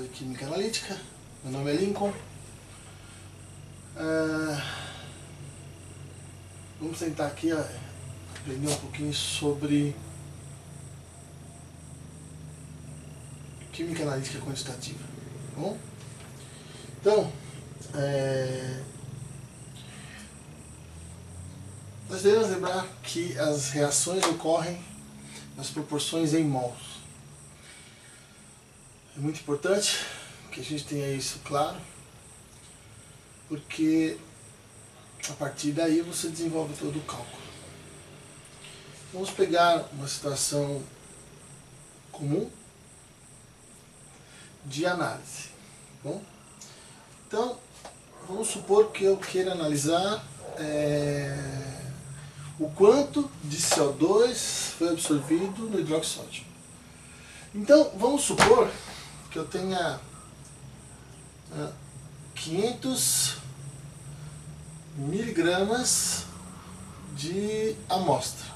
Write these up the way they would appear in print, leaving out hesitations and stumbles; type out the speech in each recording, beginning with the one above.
de Química Analítica. Meu nome é Lincoln. Vamos tentar aqui aprender um pouquinho sobre Química Analítica Quantitativa. Tá bom? Então, nós devemos lembrar que as reações ocorrem nas proporções em mols. É muito importante que a gente tenha isso claro, porque a partir daí você desenvolve todo o cálculo. Vamos pegar uma situação comum de análise. Bom? Então, vamos supor que eu queira analisar o quanto de CO2 foi absorvido no hidroxódio. Então, vamos supor que eu tenha 500 miligramas de amostra.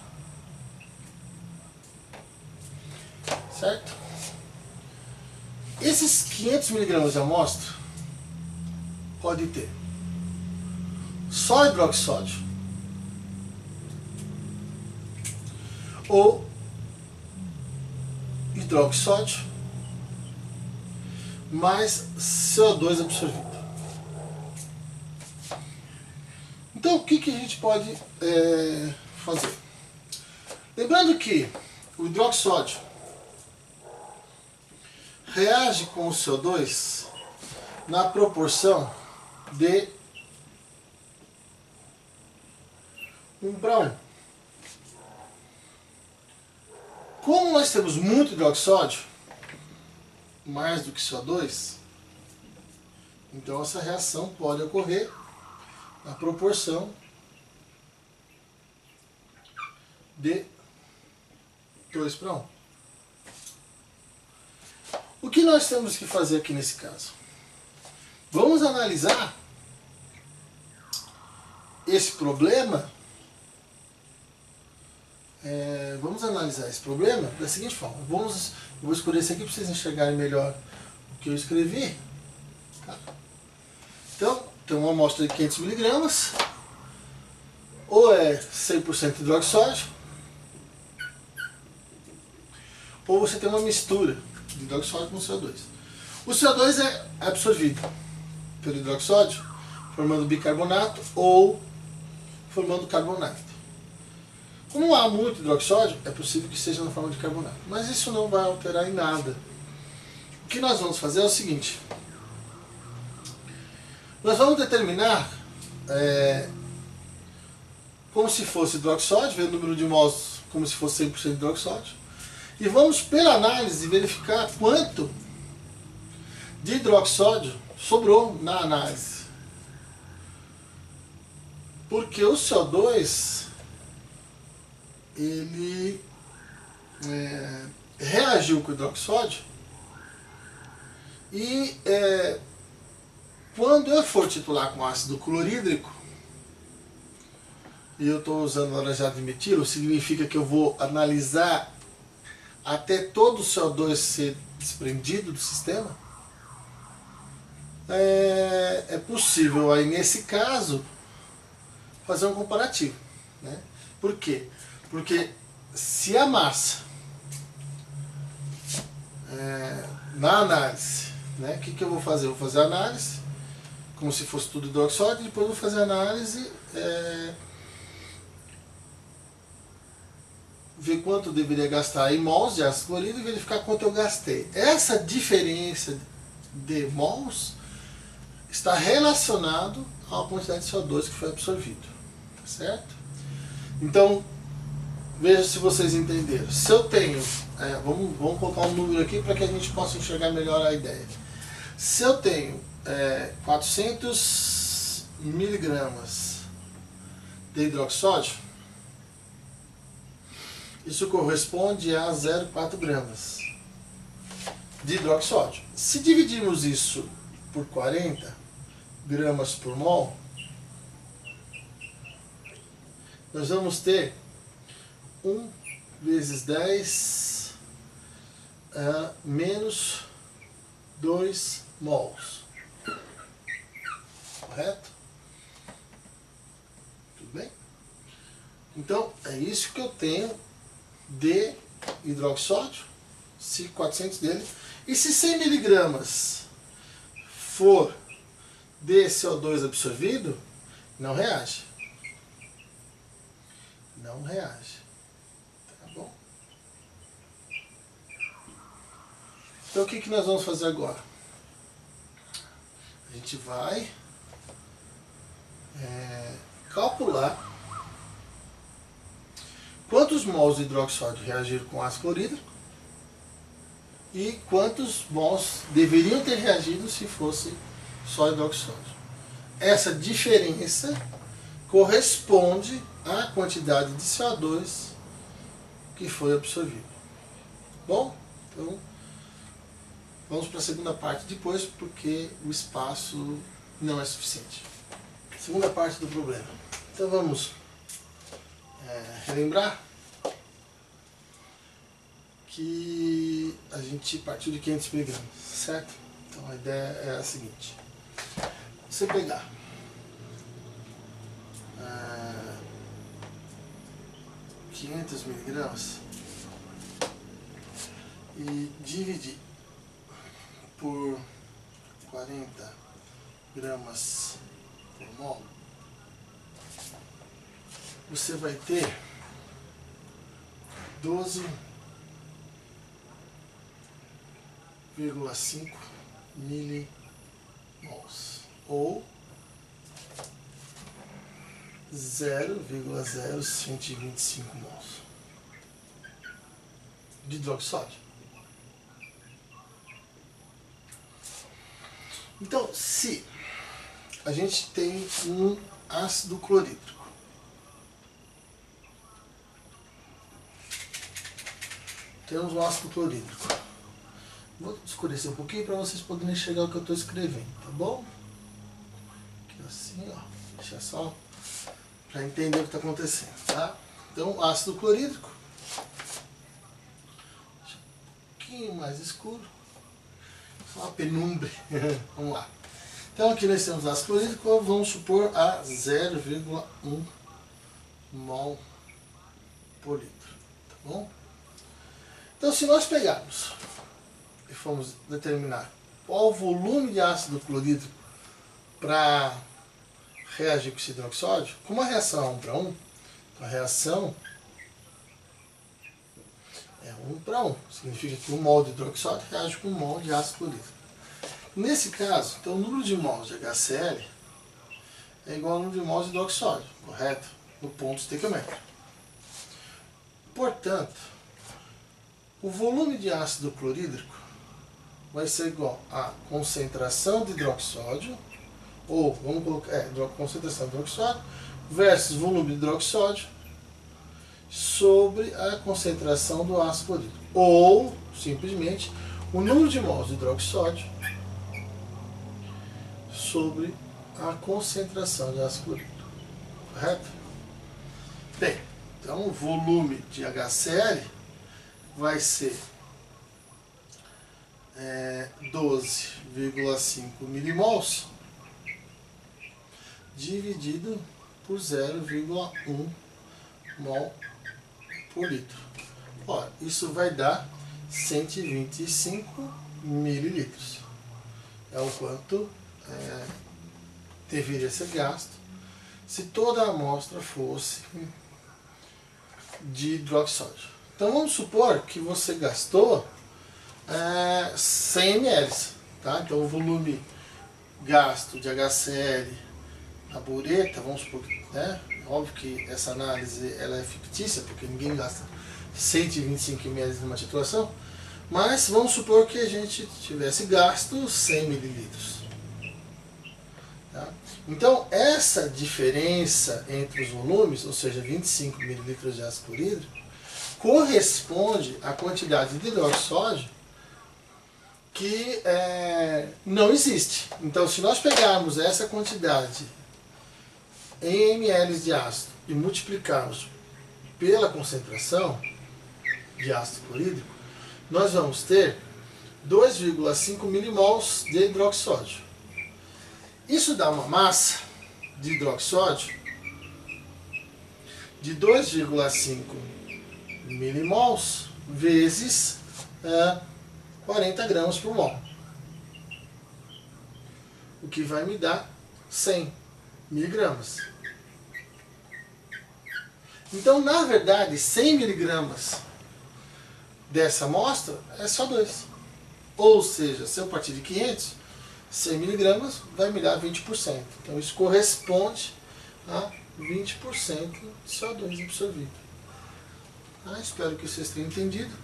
Certo? Esses 500 miligramas de amostra pode ter só hidroxódio ou hidroxódio mais CO2 absorvido. Então, o que a gente pode fazer? Lembrando que o hidroxódio reage com o CO2 na proporção de 1:1. Como nós temos muito hidroxódio, mais do que CO2, então essa reação pode ocorrer na proporção de 2:1. O que nós temos que fazer aqui nesse caso? Vamos analisar esse problema. Vamos analisar esse problema da seguinte forma. Eu vou escolher esse aqui para vocês enxergarem melhor o que eu escrevi. Tá? Então, tem uma amostra de 500 miligramas, ou é 100% hidroxódio, ou você tem uma mistura de hidroxódio com CO2. O CO2 é absorvido pelo hidroxódio, formando bicarbonato ou formando carbonato. Como há muito hidroxódio, é possível que seja na forma de carbonato. Mas isso não vai alterar em nada. O que nós vamos fazer é o seguinte. Nós vamos determinar como se fosse hidroxódio, ver o número de mols como se fosse 100% hidroxódio. E vamos, pela análise, verificar quanto de hidroxódio sobrou na análise. Porque o CO2... ele reagiu com o hidroxódio e quando eu for titular com ácido clorídrico e eu estou usando laranjado de metilo, significa que eu vou analisar até todo o CO2 ser desprendido do sistema. É possível aí nesse caso fazer um comparativo, né? Por quê? Porque se a massa, na análise, né, o que eu vou fazer? Eu vou fazer a análise, como se fosse tudo hidroxódio, e depois eu vou fazer a análise, ver quanto eu deveria gastar em mols de ácido clorídrico e verificar quanto eu gastei. Essa diferença de mols está relacionado à quantidade de CO2 que foi absorvido. Tá certo? Então, veja se vocês entenderam. Se eu tenho, vamos colocar um número aqui para que a gente possa enxergar melhor a ideia. Se eu tenho 400 miligramas de hidroxódio, isso corresponde a 0,4 gramas de hidroxódio. Se dividirmos isso por 40 gramas por mol, nós vamos ter 1 vezes 10 menos 2 mols. Correto? Tudo bem? Então, é isso que eu tenho de hidroxódio, 400 dele. E se 100 miligramas for de CO2 absorvido, não reage. Não reage. Tá bom? Então, o que nós vamos fazer agora? A gente vai calcular quantos mols de hidroxódio reagiram com ácido clorídrico e quantos mols deveriam ter reagido se fosse só hidroxódio. Essa diferença corresponde à quantidade de CO2 que foi absorvido. Bom, então vamos para a segunda parte depois, porque o espaço não é suficiente. Segunda parte do problema. Então vamos relembrar que a gente partiu de 500 miligramas, certo? Então a ideia é a seguinte: você pegar ah, 500 miligramas e dividir por 40 gramas por mol, você vai ter 12,5 milimols, ou 0,0125 mols de hidroxódio. Então, se a gente tem um ácido clorídrico, temos um ácido clorídrico. Vou escurecer um pouquinho para vocês poderem enxergar o que eu estou escrevendo, tá bom? Aqui assim, ó, deixa só para entender o que está acontecendo, tá? Então, ácido clorídrico, um pouquinho mais escuro, só uma penumbre. Vamos lá. Então, aqui nós temos ácido clorídrico, vamos supor a 0,1 mol por litro, tá bom? Então, se nós pegarmos e formos determinar qual o volume de ácido clorídrico para reagir com esse hidroxódio, com uma reação 1 para 1, a reação é 1 para 1. Significa que 1 mol de hidroxódio reage com 1 mol de ácido clorídrico. Nesse caso, então, o número de mols de HCl é igual ao número de mols de hidroxódio, correto? No ponto estequiométrico. Portanto, o volume de ácido clorídrico vai ser igual à concentração de hidroxódio, ou vamos colocar, concentração de hidroxódio versus volume de hidroxódio sobre a concentração do ácido clorídrico. Ou, simplesmente, o número de mols de hidroxódio sobre a concentração de ácido clorídrico. Correto? Bem, então o volume de HCl vai ser 12,5 milimols dividido por 0,1 mol por litro. Ora, isso vai dar 125 mililitros. É o quanto deveria ser gasto se toda a amostra fosse de hidroxódio. Então vamos supor que você gastou 100 ml, tá? Então o volume gasto de HCl na bureta, vamos supor, né? Óbvio que essa análise ela é fictícia, porque ninguém gasta 125 ml numa titulação, mas vamos supor que a gente tivesse gasto 100 mililitros. Tá? Então essa diferença entre os volumes, ou seja, 25 mililitros de ácido clorídrico, corresponde à quantidade de hidroxódio que não existe. Então, se nós pegarmos essa quantidade em ml de ácido e multiplicarmos pela concentração de ácido clorídrico, nós vamos ter 2,5 milimols de hidroxódio. Isso dá uma massa de hidroxódio de 2,5 milimols vezes 40 gramas por mol, o que vai me dar 100 miligramas. Então, na verdade, 100 miligramas dessa amostra é só 2. Ou seja, se eu partir de 500, 100 miligramas vai me dar 20%. Então, isso corresponde a 20% de CO2 absorvido. Espero que vocês tenham entendido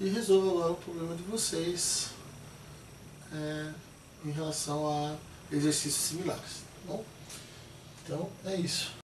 e resolva agora o problema de vocês em relação a exercícios similares. Tá bom? Então, é isso.